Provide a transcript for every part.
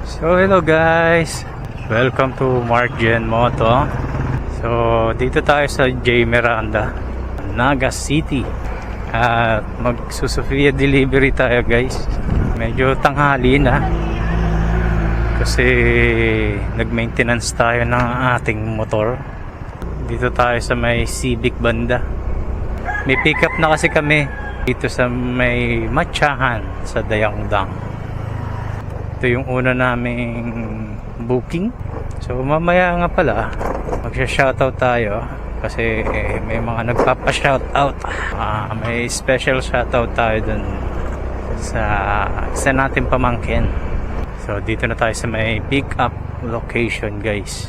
So hello guys, welcome to Mark Gen Moto. So dito tayo sa J. Miranda, Naga City, at magsusufia delivery tayo guys. Medyo tanghali na kasi nag-maintenance tayo ng ating motor. Dito tayo sa may Civic banda. May pick up na kasi kami dito sa may Matyahan sa Dayangdang. Ito yung una naming booking. So mamaya nga pala magsha-shoutout tayo kasi may mga nagpapa-shoutout. May special shoutout tayo dun sa isa nating pamangkin. So dito na tayo sa may pick up location guys,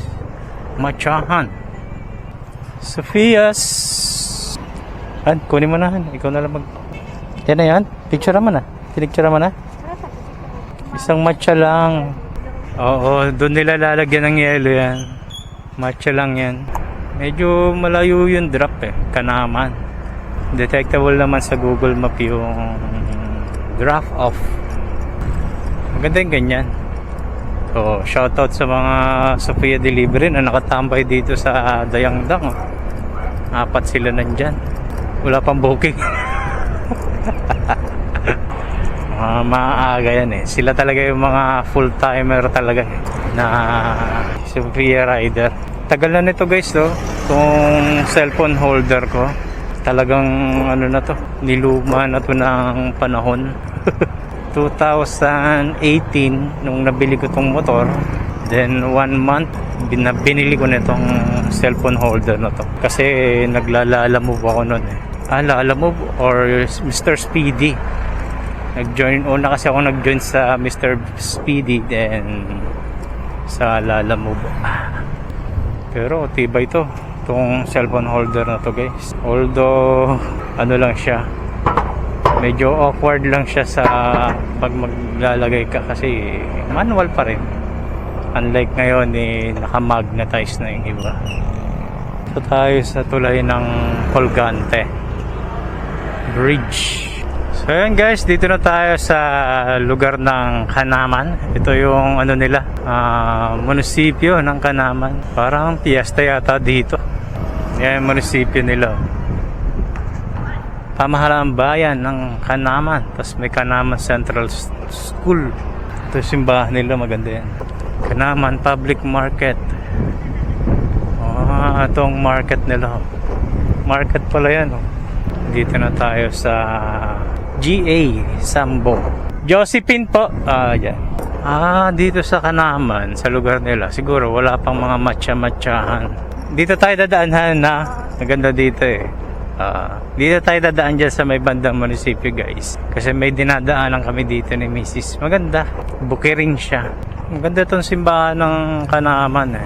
Matyahan. Sophia's. Kunin mo na, ikaw na lang mag... Yan na yan, picture mo na. Pinicture mo na. Isang matcha lang. Oo, doon nila lalagyan ng yelo yan. Matcha lang yan. Medyo malayo yung drop Kanaman. Detectable naman sa Google Map yung drop off. Maganda yung ganyan. So, shoutout sa mga Sophia Delivery na nakatambay dito sa Dayangdang. 4 sila nandyan. Wala pang booking. Maaga yan Sila talaga yung mga full timer talaga na Sophia rider. Tagal na nito guys itong cellphone holder ko. Talagang ano na to, niluma na to ng panahon. 2018 nung nabili ko tong motor, then 1 month binili ko nitong cellphone holder na to kasi naglalamove ako nun Lalamove or Mr. Speedy. Una kasi ako nag-join sa Mr. Speedy, then sa Lalamove. Pero tibay to, itong cellphone holder na to guys. Although ano lang siya, medyo awkward lang siya sa pag maglalagay ka kasi manual pa rin. Unlike ngayon naka-magnetize na yung iba. So tayo sa tulay ng Colgante Bridge. So yun guys, dito na tayo sa lugar ng Kanaman. Ito yung ano nila, munisipyo ng Kanaman. Parang piyesta yata dito. Yan yung munisipyo nila. Pamahalaan bayan ng Kanaman. Tapos may Kanaman Central School. Ito yung simbahan nila, maganda yan. Kanaman Public Market. Itong market nila. Market pala yan Dito na tayo sa GA Sambo. Josephine po. Yan. Dito sa Kanaman, sa lugar nila. Siguro wala pang mga matcha-matchahan. Dito tayo dadaan na. Maganda dito dito tayo dadaan dyan sa may bandang munisipyo guys. Kasi may dinadaanan kami dito ni Mrs. Maganda. Bukirin siya. Maganda itong simbahan ng Kanaman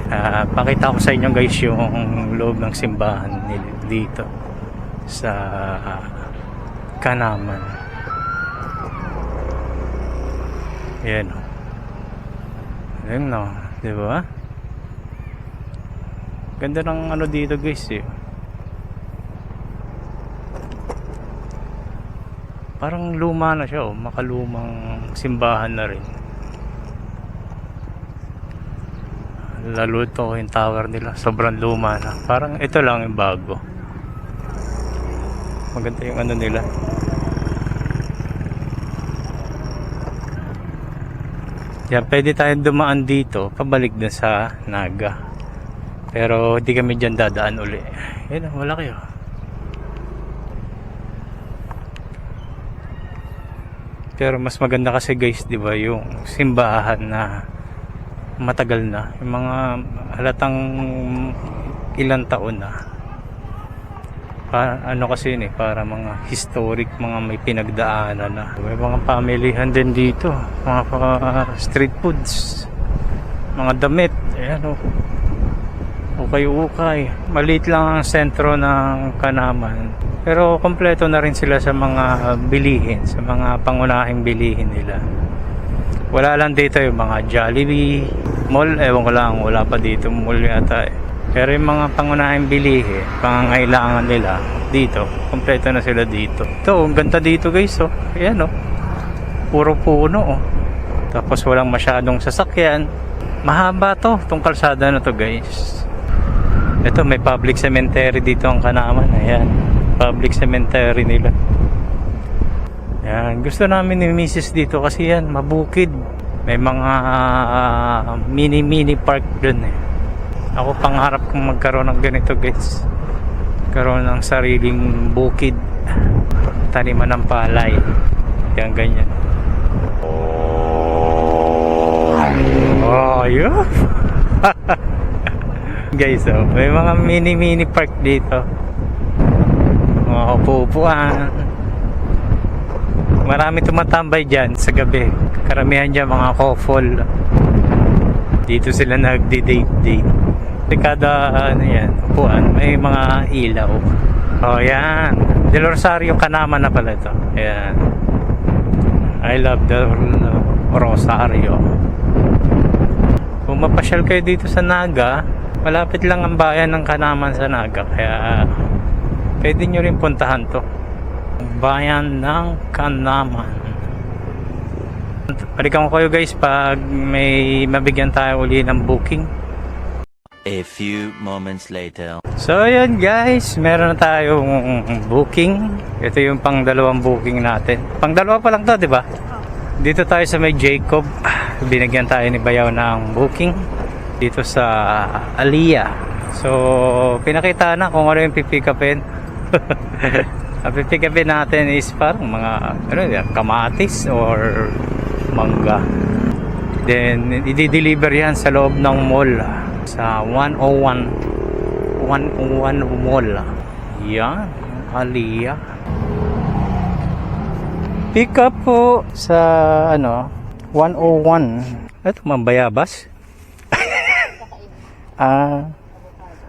pakita ko sa inyo guys yung loob ng simbahan dito sa Kanaman. Yan Yan diba? Ganda ng ano dito guys Parang luma na siya makalumang simbahan na rin. Lalo ito yung tower nila, sobrang luma na. Parang ito lang yung bago. Maganda yung ano nila. Yan, pwede tayong dumaan dito pabalik dun sa Naga. Pero hindi kami dyan dadaan uli. Yan, wala kayo. Pero mas maganda kasi guys, di ba, yung simbahan na matagal na, yung mga halatang ilang taon na. Ano kasi para mga historic, mga may pinagdaanan na. May mga pamilihan din dito, mga street foods, mga damit, ayan ukay-ukay. Maliit lang ang sentro ng Kanaman, pero kompleto na rin sila sa mga bilihin, sa mga pangunahing bilihin nila. Wala lang dito yung mga Jollibee mall, ewan ko lang, wala pa dito mall yata Pero yung mga pangunahing bilihin, pangangailangan nila dito, kompleto na sila dito. Ito, ang ganda dito guys Ayan puro puno Tapos walang masyadong sasakyan. Mahaba tong kalsada na to guys. Ito may public cemetery dito ang Kanaman. Ayan, public cemetery nila. Yan, gusto namin ni Mrs. dito kasi yan, mabukid. May mga mini park dun eh. Ako pangarap kong magkaroon ng ganito guys. Karoon ng sariling bukid. Taniman ng palay. Yan ganyan. Oh, yun. Guys, oh, may mga mini park dito. Mga upo-upuan. Marami tumatambay dyan sa gabi. Karamihan dyan mga couple. Dito sila nagdi-date. Kada yan, upuan, may mga ilaw. Oh, yan. Del Rosario Kanaman na pala ito. Ayan. I love the Rosario. Kung mapasyal kayo dito sa Naga, malapit lang ang bayan ng Kanaman sa Naga. Kaya pwede nyo rin puntahan to. Bayan ng Kanaman. Balikan ko kayo guys pag may mabigyan tayo uli ng booking. A few moments later. So ayan guys, meron na tayong booking. Ito yung pang-dalawang booking natin. Pang-dalawa pa lang to, di ba? Dito tayo sa may Jacob. Binigyan tayo ni Bayaw ng booking dito sa Aliyah. So pinakita na kung ano yung pipick upin. Ang pipick upin natin is parang mga kamatis or mangga. Then i-deliver yan sa loob ng mall sa 101 mall. Yan, Aliyah. Pick up po sa 101. Ito mambayabas.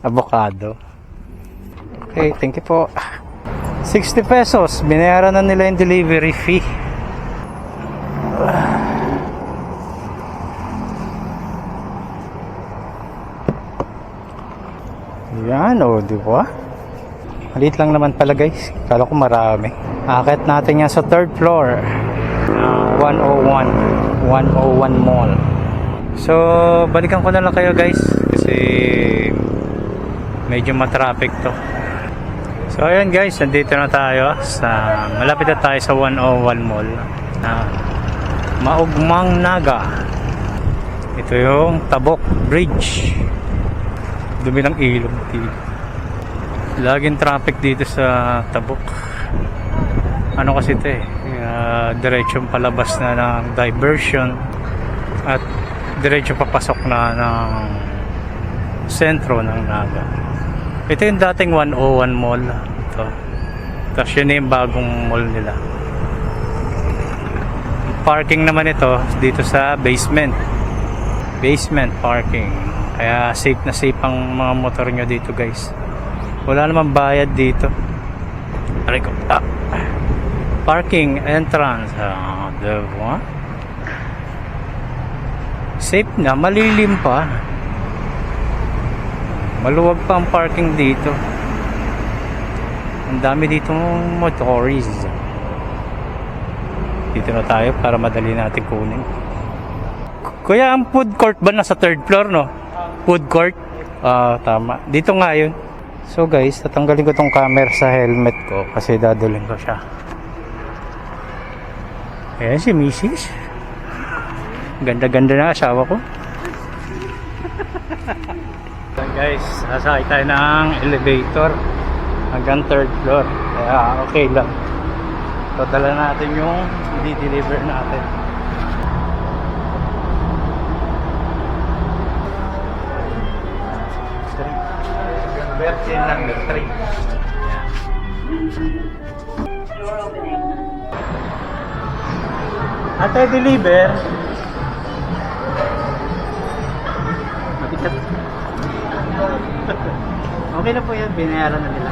Avocado. Okay, thank you po. 60 pesos. Binayaran na nila yung delivery fee. Yan o, di ba? Maliit lang naman pala guys. Kala ko marami. Akit natin yan sa 3rd floor. 101 Mall. So, balikan ko na lang kayo guys. Kasi medyo matraffic to. So ayan guys, nandito na tayo sa malapit na tayo sa 101 Mall na Maugmang Naga. Ito yung Tabok Bridge. Dumi ng ilog dito. Laging traffic dito sa Tabok. Ano kasi ito diretsong palabas na ng diversion at diretso papasok na ng sentro ng Naga. Ito yung dating 101 Mall. Ito. Tapos yun yung bagong mall nila. Parking naman ito dito sa basement. Basement parking. Kaya safe na safe ang mga motor nyo dito guys. Wala namang bayad dito. Parking entrance. Diba? Safe na. Malilim pa. Maluwag pa ang parking dito. Ang dami dito motorist. Dito na tayo para madali natin kunin. Kuya, ang food court ba nasa 3rd floor, no? Food court? Tama. Dito nga yun. So guys, tatanggalin ko tong camera sa helmet ko kasi dadalhin ko siya. Ayan si Mrs. Ganda-ganda na asawa ko. Guys, sasakay tayo ng elevator hanggang 3rd floor. Kaya okay lang. So dala natin yung i-deliver natin. Version number 3. Ate, deliver. Mabigat. Okay na po yan, binayaran na nila.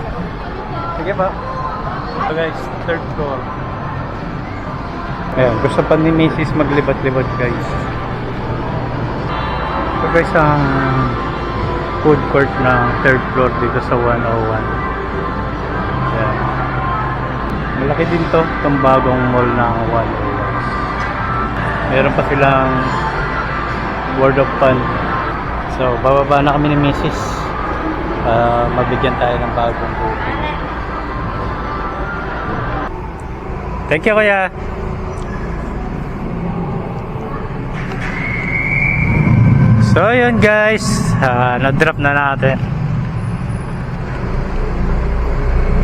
Sige pa. So guys, 3rd floor. Ayan, gusto pa ni Mrs. maglibat-libat guys. So guys, ang food court ng 3rd floor dito sa 101. Ayan. Malaki din to, itong bagong mall ng 101. Meron pa silang word of fun. So, bababa na kami ni Mrs. Mabigyan tayo ng bagong booking. Thank you, kuya. So, yun guys. Na-drop na natin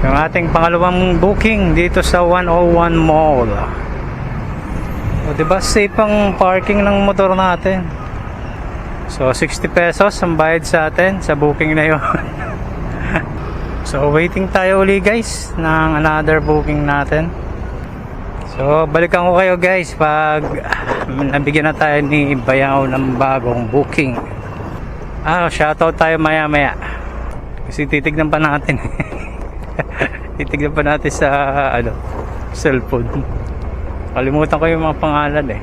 yung ating pangalawang booking dito sa 101 Mall. O, diba safe ang parking ng motor natin? So, 60 pesos ang bayad sa atin sa booking na yun. So, waiting tayo uli guys ng another booking natin. So, balikan ko kayo guys pag nabigyan na tayo ni Bayaw ng bagong booking. Shoutout tayo maya maya. Kasi titignan pa natin. Titignan pa natin sa cellphone. Kalimutan ko yung mga pangalan eh.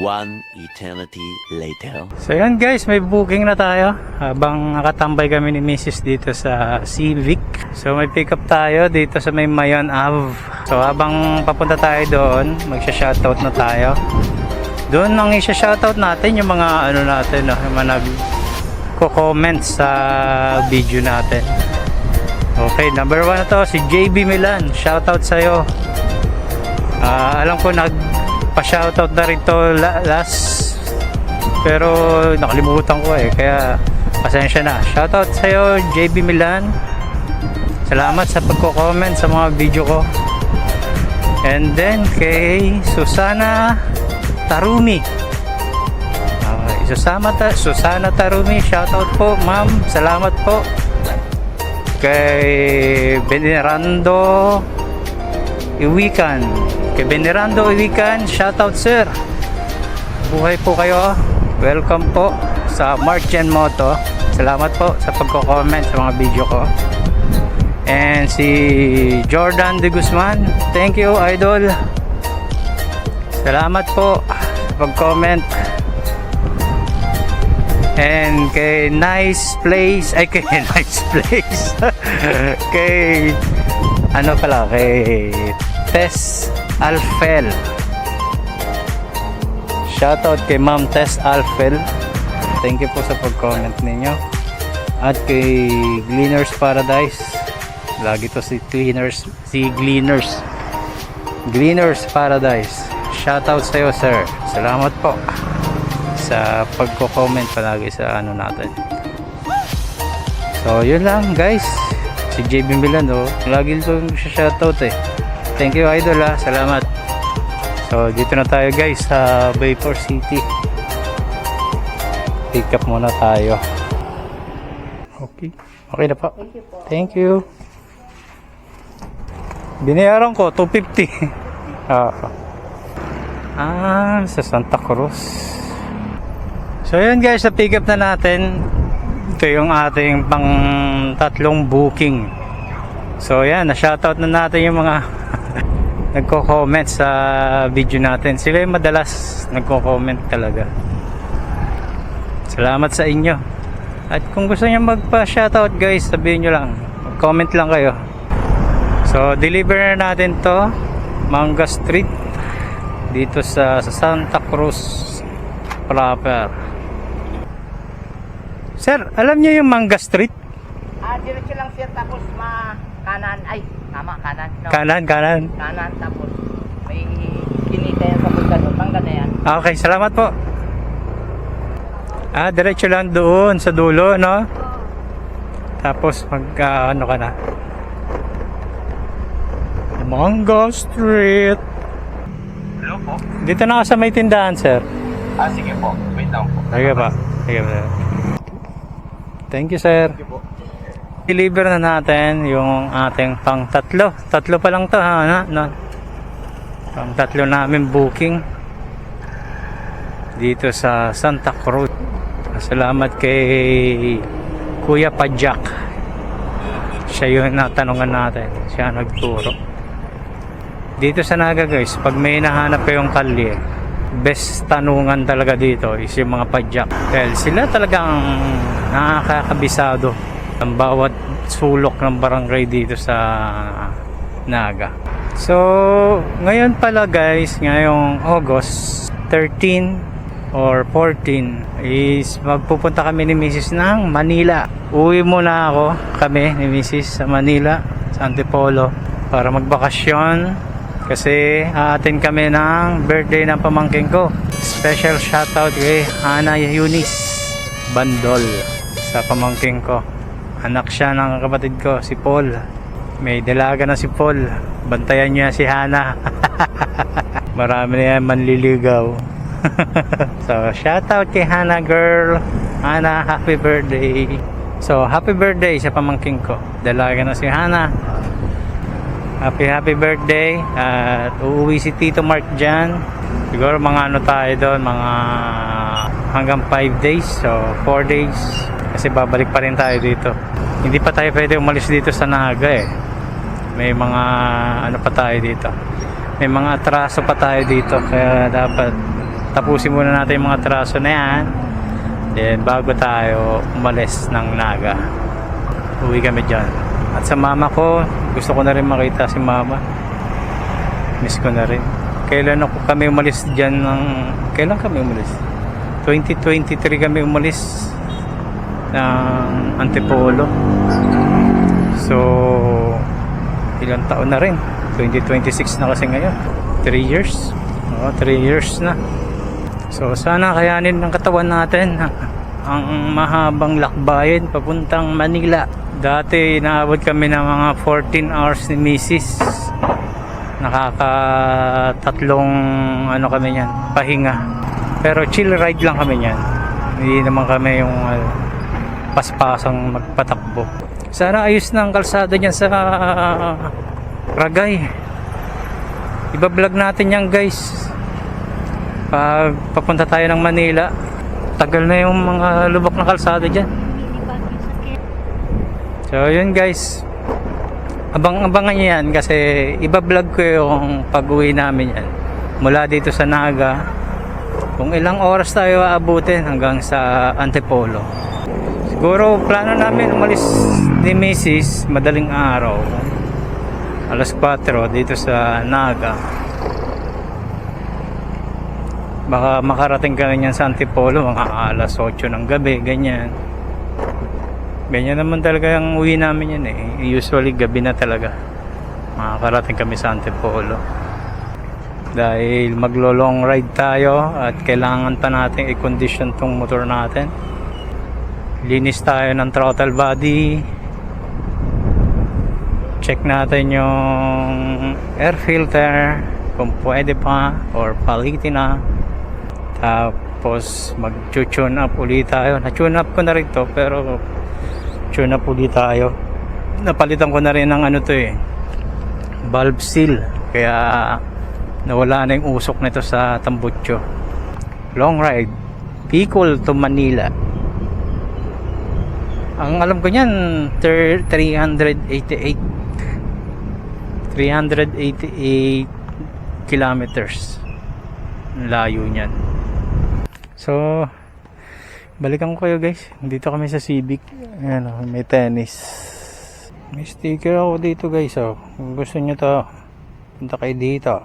One eternity later. So yan guys, may booking na tayo habang nakatambay kami ni Mrs. dito sa Civic. So may pick up tayo dito sa may Mayon Ave. So habang papunta tayo doon, magsha-shoutout na tayo. Doon nang isha-shoutout natin yung mga natin, yung mga nagko-comment sa video natin. Okay, number 1 na to, si JB Milan. Shoutout sa'yo. Alam ko nagpa-shoutout na rin to last, pero nakalimutan ko eh, kaya pasensya na. Shoutout sa'yo, JB Milan. Salamat sa pagko-comment sa mga video ko. And then kay Susana Tarumi. Susana Tarumi, shoutout po ma'am. Salamat po. Kay Venerando Iwikan. Shoutout sir. Buhay po kayo. Welcome po sa Martian Moto. Salamat po sa pagko-comment sa mga video ko. And si Jordan De Guzman, thank you idol. Salamat po sa pag-comment. And kay Nice Place, kay Tess Alfel. Shoutout kay Ma'am Tess Alfel. Thank you po sa pag-comment ninyo. At kay Gleaners Paradise. Lagi to si Gleaners Paradise. Shoutout sa iyo sir. Salamat po sa pagko-comment palagi sa natin. So yun lang guys. Si JB Milan lagi ito shoutout eh. Thank you idol salamat. So dito na tayo guys sa Bayport City. Pick up muna tayo. Okay na po. Thank you. Binayaran ko 250. Sa Santa Cruz. So yun guys, na pick up na natin. Ito yung ating pang tatlong booking. So yan, na-shoutout na natin yung mga nagko-comment sa video natin. Sila yung madalas nagko-comment talaga. Salamat sa inyo. At kung gusto niyo magpa-shoutout guys, sabihin nyo lang. Mag-comment lang kayo. So deliver na natin to Manga Street dito sa Santa Cruz proper. Sir, alam niyo yung Manga Street? Diretso lang sir, tapos kanan. Ay, tama, kanan. No? Kanan. Kanan, tapos may kinita yan sa punta doon. Mangga na yan. Okay, salamat po. Diretso lang doon sa dulo, no? Tapos ka na. Manga Street. Hello po? Dito na ako sa may tindahan, sir. Sige po. Wait lang po. Sige pa. Thank you, sir. Sige po. Deliver na natin yung ating pang tatlo. Tatlo pa lang to, ha? Pang tatlo namin booking dito sa Santa Cruz. Salamat kay Kuya Pajak. Siya yung natanungan natin. Siya nagturo. Dito sa Naga guys, pag may nahanap kayong kalye, best tanungan talaga dito is yung mga Pajak. Dahil sila talagang nakakabisado ang bawat sulok ng barangay dito sa Naga. So, ngayon pala guys, ngayong August, 13 or 14 is magpupunta kami ni Mrs. ng Manila. Uwi muna kami ni Mrs. sa Manila, sa Antipolo, para magbakasyon kasi aatin kami ng birthday ng pamangkin ko. Special shoutout kay Hana Eunice Bandol sa pamangkin ko. Anak siya ng kapatid ko, si Paul. May dalaga na si Paul. Bantayan niya si Hana. Marami na yan manliligaw. So, shoutout kay Hana girl. Hana, happy birthday. So, happy birthday sa pamangkin ko. Dalaga na si Hana. Happy birthday. At uuwi si Tito Mark dyan. Siguro mga ano tayo doon, mga hanggang 5 days. So, 4 days. Kasi babalik pa rin tayo dito. Hindi pa tayo pwede umalis dito sa Naga eh. May mga ano pa tayo dito. May mga atraso pa tayo dito. Kaya dapat tapusin muna natin yung mga atraso na yan. Then bago tayo umalis ng Naga, uwi kami dyan. At sa mama ko, gusto ko na rin makita si mama. Miss ko na rin. Kailan kami umalis dyan kailan kami umalis? 2023 kami umalis ng Antipolo. So, ilang taon na rin. 2026 na kasi ngayon. 3 years. 3 years na. So, sana kayanin ng katawan natin ang mahabang lakbayin papuntang Manila. Dati, naabot kami ng mga 14 hours ni Mrs. Nakakatatlong kami yan, pahinga. Pero chill ride lang kami yan. Hindi naman kami yung paspasang magpatakbo. Sana ayos na ang kalsada niyan sa Ragay. Iba-vlog natin yan guys. Pag papunta tayo ng Manila, tagal na yung mga lubok na kalsada dyan. So yun guys, abang-abangan nyo yan kasi iba-vlog ko yung pag-uwi namin yan mula dito sa Naga. Kung ilang oras tayo aabutin hanggang sa Antipolo. Siguro plano namin umalis ni Mrs. madaling araw, alas 4 dito sa Naga. Baka makarating ka rin yan sa Antipolo mga alas 8 ng gabi, ganyan. Ganyan naman talaga yung uwi namin yan eh. Usually gabi na talaga makakarating kami sa Antipolo. Dahil maglo-long ride tayo at kailangan pa natin i-condition tong motor natin. Linis tayo ng throttle body. Check natin yung air filter kung pwede pa or palitin na. Tapos mag-tune up ulit tayo. Na-tune up ko na rin to pero tune up ulit tayo. Napalitan ko na rin ng valve seal. Kaya nawala na yung usok nito sa tambutso. Long ride Bicol to Manila. Ang alam ko niyan 388 kilometers layo niyan. So balikan ko kayo guys. Dito kami sa Civic. Ayan, may tennis. May sticker ako dito guys. Kung gusto nyo to, punta kayo dito.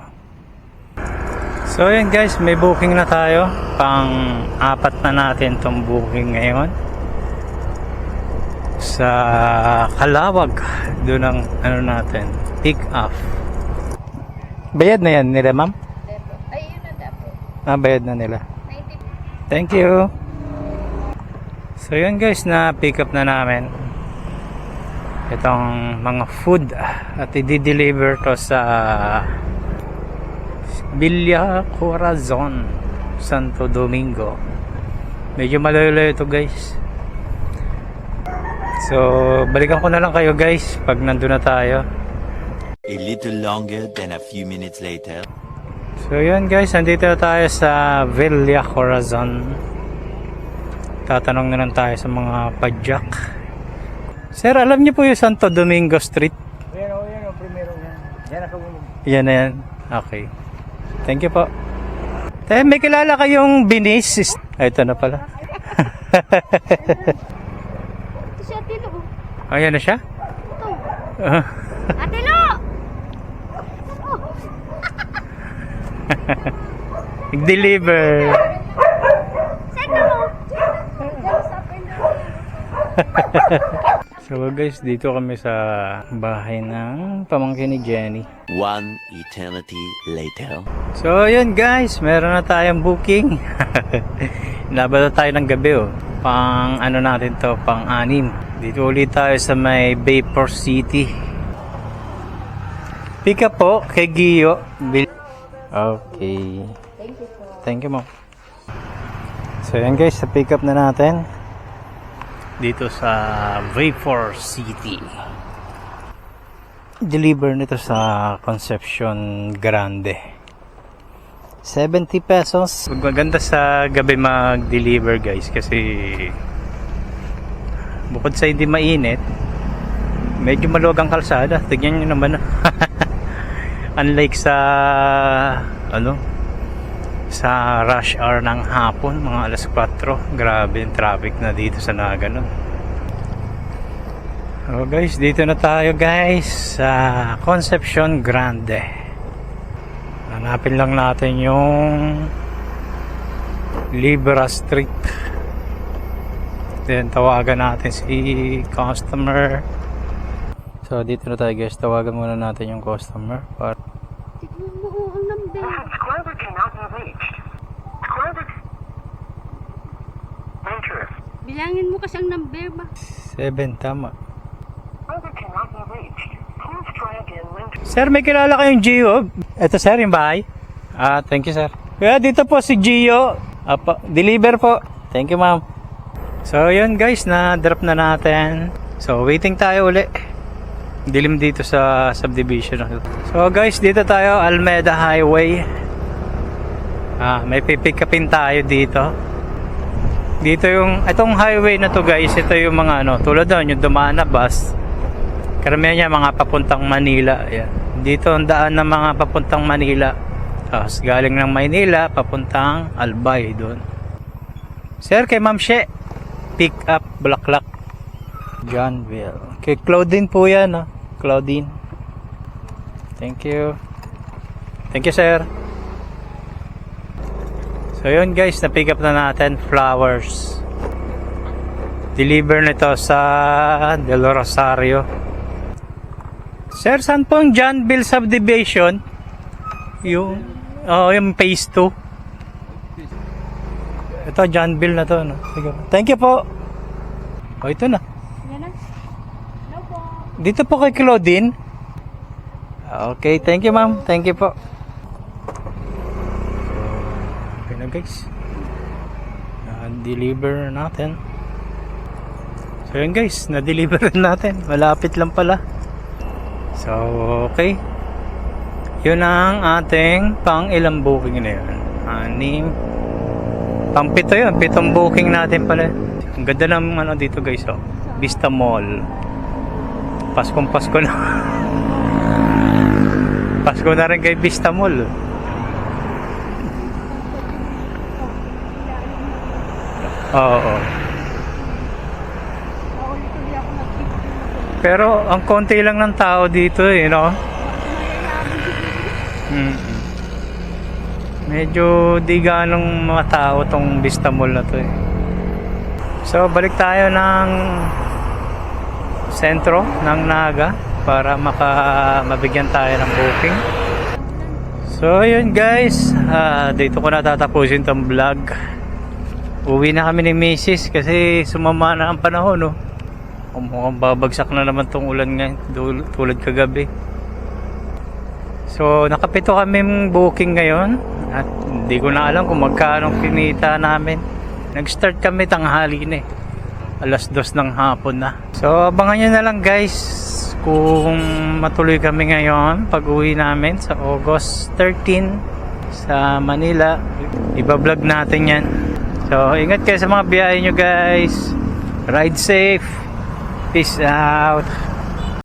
So ayan guys, may booking na tayo. Pang-apat na natin tong booking ngayon. Sa Calawag. Doon ang natin, pick up. Bayad na yan nila ma'am? Ay, yun na dapo. Bayad na nila. 90. Thank you. So yun guys, na pick up na namin itong mga food at i-deliver to sa Villa Corazon, Santo Domingo. Medyo malayo ito guys. So balikan ko na lang kayo guys pag nandun na tayo. A little longer than a few minutes later. So yun guys, nandito na tayo sa Villa Corazon. Tatanong na lang tayo sa mga padyak. Sir, alam niyo po yung Santo Domingo Street? Yan o, primero yan. Yan ako. Yan na yan. Okay. Thank you po. May kilala kayong Binis? Ito na pala. Ito si Atilo. Ayan na siya? Ito. Atilo! Deliver. Seka mo. Just up and down. So guys, dito kami sa bahay ng pamangkin ni Jenny. One eternity later. So yun guys, meron na tayong booking. Nabala tayo ng gabi oh. Pang ano natin to, pang 6. Dito ulit tayo sa may Vapor City. Pick up po kay Gio. Okay. Thank you po. Thank you mo. So yan guys, sa pick up na natin. Dito sa Vapor City. Deliver nito sa Concepcion Grande. 70 pesos. Maganda sa gabi mag-deliver guys kasi bukod sa hindi mainit, medyo maluwag ang kalsada. Tignan nyo naman. Unlike sa sa rush hour ng hapon, mga alas 4, grabe yung traffic na dito sa Naga no? So guys, dito na tayo guys sa Concepcion Grande. Hanapin lang natin yung Libra Street, then tawagan natin si customer. So dito na tayo guys, tawagan muna natin yung customer para Tignan mo ang number. Subscriber cannot be reached. Subscriber... Dangerous. Bilangin mo kasi ang number ba? 7, tama. Subscriber cannot be reached. Please try again later. Sir, may kilala kayong Gio? Ito sir, yung bahay. Thank you sir. Kaya dito po si Gio. Deliver po. Thank you ma'am. So yun guys, na-drop na natin. So waiting tayo uli. Dilim dito sa subdivision. So guys, dito tayo, Almeda Highway. May pipick upin tayo dito. Dito yung, itong highway na to guys, ito yung mga tulad doon, yung dumaan na bus. Karamihan niya mga papuntang Manila. Ayan. Dito ang daan ng mga papuntang Manila. Tapos galing ng Maynila, papuntang Albay doon. Sir, kay Ma'am She, pick up Bulaklak. Johnville. Kay Claudine po yan, no? Claudine. Thank you. Thank you, sir. So, yun guys, na-pick up na natin flowers. Deliver nito sa Del Rosario. Sir, saan po ang Johnville subdivision? Yung phase 2. Ito, Johnville na to, no? Sige. Thank you po. Ito na. Yan na. No po. Dito po kay Claudine. Okay, thank you ma'am. Thank you po. Okay na guys. Na-deliver natin. So yun guys, na-deliver natin. Malapit lang pala. So, okay. Yun ang ating pang ilang booking na yun. 6. Pang 7 yun. 7 booking natin pala. Ang ganda ng dito guys, oh. Vista Mall. Paskong Pasko na. Pasko na rin kay Vista Mall. Oo. Pero ang konti lang ng tao dito no? Medyo di ganong mga tao tong Vista Mall na to So balik tayo ng sentro ng Naga para mabigyan tayo ng booking. So yun guys, dito ko na tatapusin tong vlog. Uwi na kami ni Mrs. kasi sumama na ang panahon no. Mukhang babagsak na naman tong ulan ngayon tulad kagabi. So nakapito kaming booking ngayon at hindi ko na alam kung magkano kinita namin. Nag-start kami tanghali na alas 2 ng hapon na. So abangan nyo na lang guys kung matuloy kami ngayon pag uwi namin sa August 13 sa Manila. Iba-vlog natin yan. So ingat kayo sa mga biyahe nyo guys. Ride safe. Peace out.